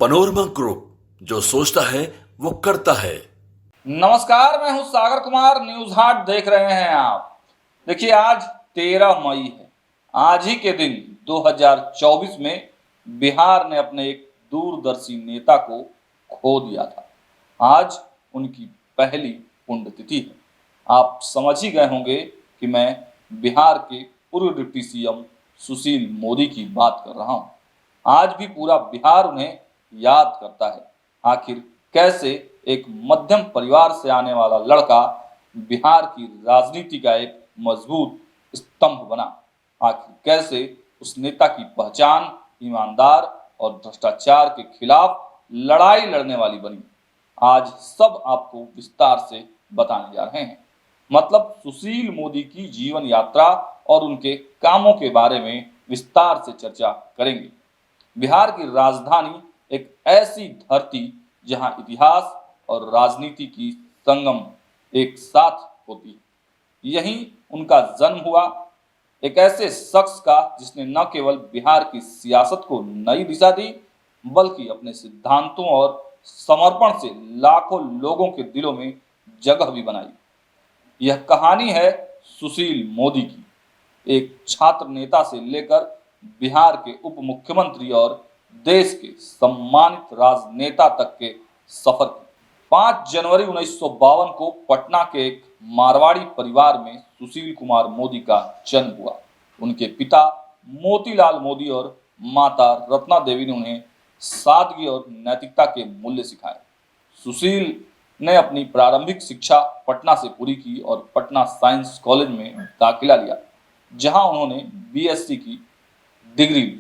Panorama group, जो सोचता है वो करता है। नमस्कार, मैं हूं सागर कुमार। न्यूज हाट देख रहे हैं आप। देखिए, आज 13 मई है। आज ही के दिन 2024 में बिहार ने अपने एक दूरदर्शी नेता को खो दिया था। आज उनकी पहली पुण्यतिथि है। आप समझ ही गए होंगे कि मैं बिहार के पूर्व डिप्टी सीएम सुशील मोदी की बात कर रहा हूं। आज भी पूरा बिहार उन्हें याद करता है। आखिर कैसे एक मध्यम परिवार से आने वाला लड़का बिहार की राजनीति का एक मजबूत स्तंभ बना। आखिर कैसे उस नेता की पहचान ईमानदार और भ्रष्टाचार के खिलाफ लड़ाई लड़ने वाली बनी। आज सब आपको विस्तार से बताने जा रहे हैं। मतलब सुशील मोदी की जीवन यात्रा और उनके कामों के बारे में विस्तार से चर्चा करेंगे। बिहार की राजधानी एक ऐसी धरती जहां इतिहास और राजनीति की संगम एक साथ होती है। यहीं उनका जन्म हुआ, एक ऐसे शख्स का जिसने न केवल बिहार की सियासत को नई दिशा दी, बल्कि अपने सिद्धांतों और समर्पण से लाखों लोगों के दिलों में जगह भी बनाई। यह कहानी है सुशील मोदी की, एक छात्र नेता से लेकर बिहार के उप मुख्यमंत्री और देश के सम्मानित राजनेता तक के सफर की। 5 जनवरी 1952 को पटना के एक मारवाड़ी परिवार में सुशील कुमार मोदी का जन्म हुआ। उनके पिता मोतीलाल मोदी और माता रत्ना देवी ने उन्हें सादगी और नैतिकता के मूल्य सिखाए। सुशील ने अपनी प्रारंभिक शिक्षा पटना से पूरी की और पटना साइंस कॉलेज में दाखिला लिया, जहां उन्होंने बीएससी की डिग्री ली।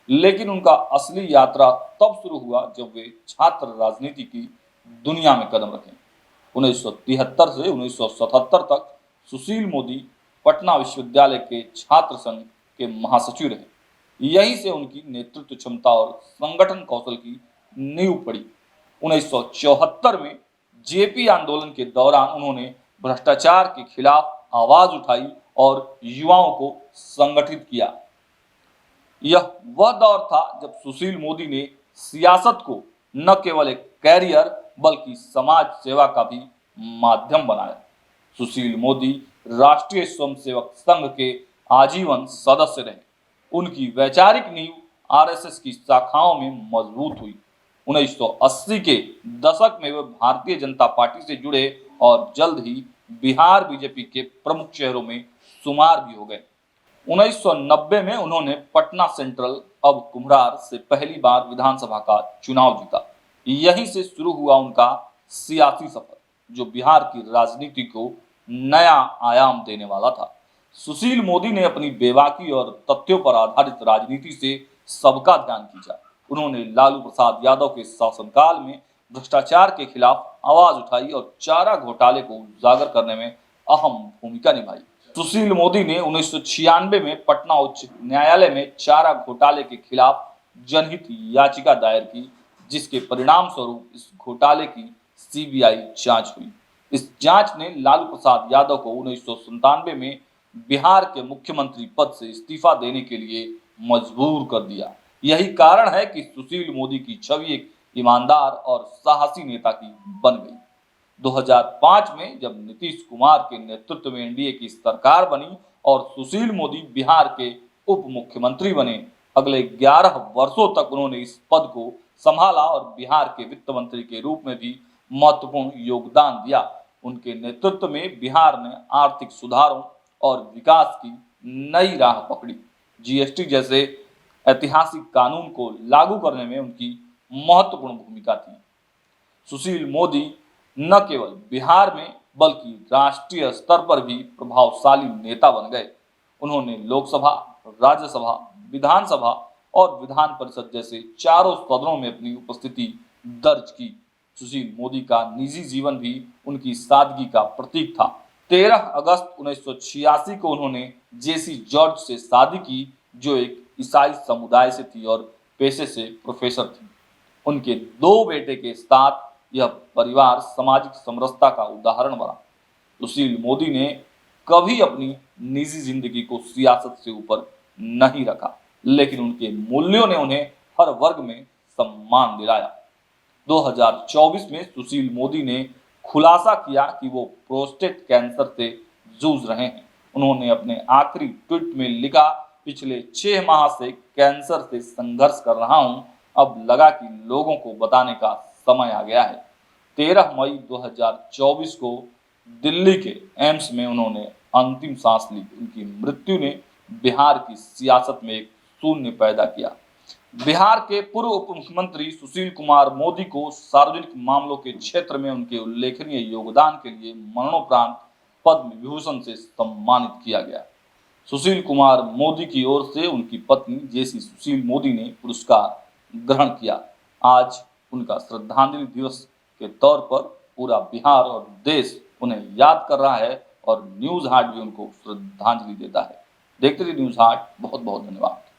लेकिन उनका असली यात्रा तब शुरू हुआ जब वे छात्र राजनीति की दुनिया में कदम रखे। 1973 से 1977 तक सुशील मोदी पटना विश्वविद्यालय के छात्र संघ के महासचिव रहे। यहीं से उनकी नेतृत्व क्षमता और संगठन कौशल की नींव पड़ी। 1974 में जेपी आंदोलन के दौरान उन्होंने भ्रष्टाचार के खिलाफ आवाज उठाई और युवाओं को संगठित किया। यह वह दौर था जब सुशील मोदी ने सियासत को न केवल एक कैरियर बल्कि समाज सेवा का भी माध्यम बनाया। सुशील मोदी राष्ट्रीय स्वयंसेवक संघ के आजीवन सदस्य रहे। उनकी वैचारिक नींव आरएसएस की शाखाओं में मजबूत हुई। 1980 के दशक में वे भारतीय जनता पार्टी से जुड़े और जल्द ही बिहार बीजेपी के प्रमुख चेहरों में शुमार भी हो गए। 1990 में उन्होंने पटना सेंट्रल, अब कुम्हरार से पहली बार विधानसभा का चुनाव जीता। यहीं से शुरू हुआ उनका सियासी सफर, जो बिहार की राजनीति को नया आयाम देने वाला था। सुशील मोदी ने अपनी बेबाकी और तथ्यों पर आधारित राजनीति से सबका ध्यान खींचा। उन्होंने लालू प्रसाद यादव के शासनकाल में भ्रष्टाचार के खिलाफ आवाज उठाई और चारा घोटाले को उजागर करने में अहम भूमिका निभाई। सुशील मोदी ने 1996 में पटना उच्च न्यायालय में चारा घोटाले के खिलाफ जनहित याचिका दायर की, जिसके परिणाम स्वरूप इस घोटाले की सीबीआई जांच हुई। इस जांच ने लालू प्रसाद यादव को 1997 में बिहार के मुख्यमंत्री पद से इस्तीफा देने के लिए मजबूर कर दिया। यही कारण है कि सुशील मोदी की छवि एक ईमानदार और साहसी नेता की बन गई। 2005 में जब नीतीश कुमार के नेतृत्व में एनडीए की सरकार बनी और सुशील मोदी बिहार के उप मुख्यमंत्री बने, अगले 11 वर्षों तक उन्होंने इस पद को संभाला और बिहार के वित्त मंत्री के रूप में भी महत्वपूर्ण योगदान दिया। उनके नेतृत्व में बिहार ने आर्थिक सुधारों और विकास की नई राह पकड़ी। जीएसटी जैसे ऐतिहासिक कानून को लागू करने में उनकी महत्वपूर्ण भूमिका थी। सुशील मोदी न केवल बिहार में बल्कि राष्ट्रीय स्तर पर भी प्रभावशाली नेता बन गए। उन्होंने लोकसभा, राज्यसभा, विधानसभा और विधान परिषद जैसे चारों सदनों में अपनी उपस्थिति दर्ज की। सुशील मोदी का निजी जीवन भी उनकी सादगी का प्रतीक था। 13 अगस्त 1986 को उन्होंने जेसी जॉर्ज से शादी की, जो एक ईसाई समुदाय से थी और पेशे से प्रोफेसर थी। उनके 2 बेटे के साथ यह परिवार सामाजिक समरसता का उदाहरण बना। सुशील मोदी ने कभी अपनी निजी जिंदगी को सियासत से ऊपर नहीं रखा, लेकिन उनके मूल्यों ने उन्हें हर वर्ग में सम्मान दिलाया। 2024 में सुशील मोदी ने खुलासा किया कि वो प्रोस्टेट कैंसर से जूझ रहे हैं। उन्होंने अपने आखिरी ट्वीट में लिखा, पिछले 6 माह से कैंसर से संघर्ष कर रहा हूं, अब लगा कि लोगों को बताने का समय आ गया है। 13 मई 2024 को दिल्ली के एम्स में उन्होंने अंतिम सांस ली। उनकी मृत्यु ने बिहार की सियासत में एक शून्य पैदा किया। बिहार के पूर्व उप मुख्यमंत्री सुशील कुमार मोदी को सार्वजनिक मामलों के क्षेत्र में उनके उल्लेखनीय योगदान के लिए मरणोपरांत पद्म विभूषण से सम्मानित किया गया। सुशील कुमार मोदी की ओर से उनकी पत्नी जेसी सुशील मोदी ने पुरस्कार ग्रहण किया। आज उनका श्रद्धांजलि दिवस के तौर पर पूरा बिहार और देश उन्हें याद कर रहा है और न्यूज हार्ट भी उनको श्रद्धांजलि देता है। देखते रहिए न्यूज हार्ट। बहुत बहुत धन्यवाद।